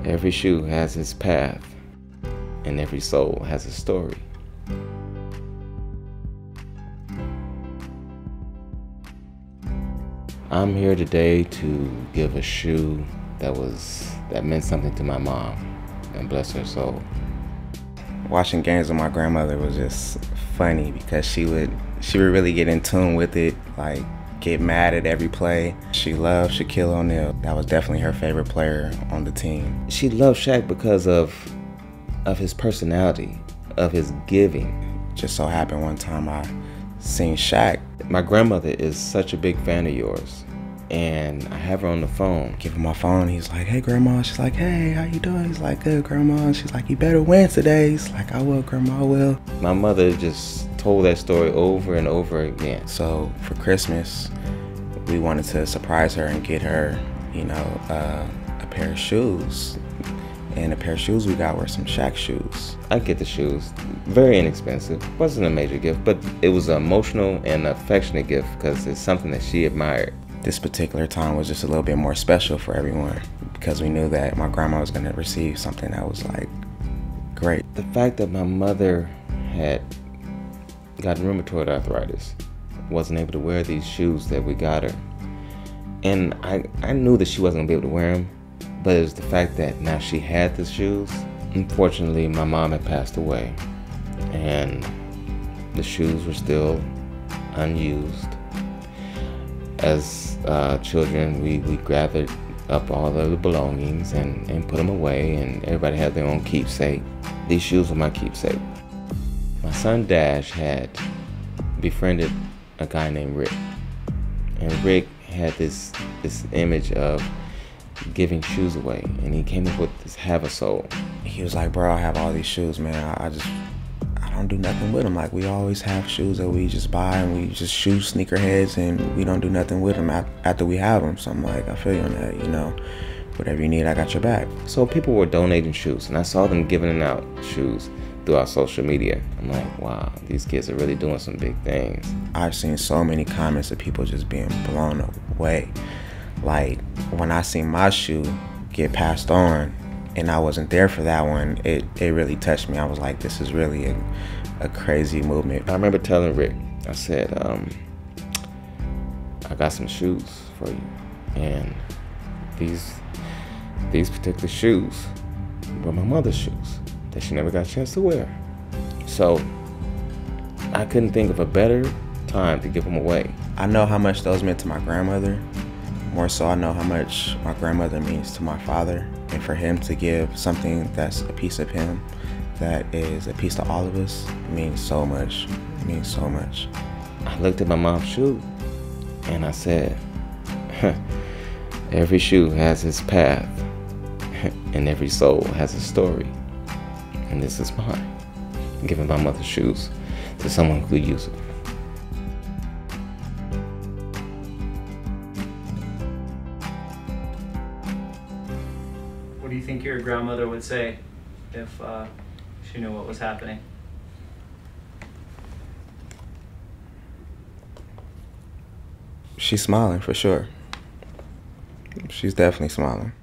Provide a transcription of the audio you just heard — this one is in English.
Every shoe has its path, and every soul has a story. I'm here today to give a shoe that meant something to my mom, and bless her soul. Watching games with my grandmother was just funny because she would really get in tune with it, like get mad at every play. She loved Shaquille O'Neal. That was definitely her favorite player on the team. She loved Shaq because of his personality, of his giving. Just so happened one time I seen Shaq. My grandmother is such a big fan of yours, and I have her on the phone. Give her my phone, he's like, "Hey grandma." She's like, "Hey, how you doing?" He's like, "Good, grandma." And she's like, "You better win today." He's like, "I will, grandma, I will." My mother just told that story over and over again. So for Christmas, we wanted to surprise her and get her, a pair of shoes. And the pair of shoes we got were some Shaq shoes. I get the shoes, very inexpensive. Wasn't a major gift, but it was an emotional and affectionate gift because it's something that she admired. This particular time was just a little bit more special for everyone because we knew that my grandma was gonna receive something that was like great. The fact that my mother had gotten rheumatoid arthritis, wasn't able to wear these shoes that we got her. And I knew that she wasn't gonna be able to wear them, but it was the fact that now she had the shoes. Unfortunately, my mom had passed away, and the shoes were still unused. As children, we gathered up all of the belongings and put them away, and everybody had their own keepsake. These shoes were my keepsake. My son Dash had befriended a guy named Rick, and Rick had this image of giving shoes away, and he came up with this havAsole. He was like, "Bro, I have all these shoes, man. I don't do nothing with them. Like, we always have shoes that we just buy and we just shoe sneakerheads, and we don't do nothing with them after we have them." So I'm like, I feel you on that, whatever you need, I got your back. So people were donating shoes, and I saw them giving out shoes through our social media. I'm like, wow, these kids are really doing some big things. I've seen so many comments of people just being blown away. Like, when I seen my shoe get passed on and I wasn't there for that one, it really touched me. I was like, this is really a crazy movement. I remember telling Rick, I said, I got some shoes for you, and these particular shoes were my mother's shoes that she never got a chance to wear. So I couldn't think of a better time to give them away. I know how much those meant to my grandmother. More so, I know how much my grandmother means to my father, and for him to give something that's a piece of him, that is a piece to all of us, means so much. It means so much. I looked at my mom's shoe, and I said, every shoe has its path, and every soul has a story, and this is mine. I'm giving my mother's shoes to someone who could use it. What do you think your grandmother would say if she knew what was happening? She's smiling for sure. She's definitely smiling.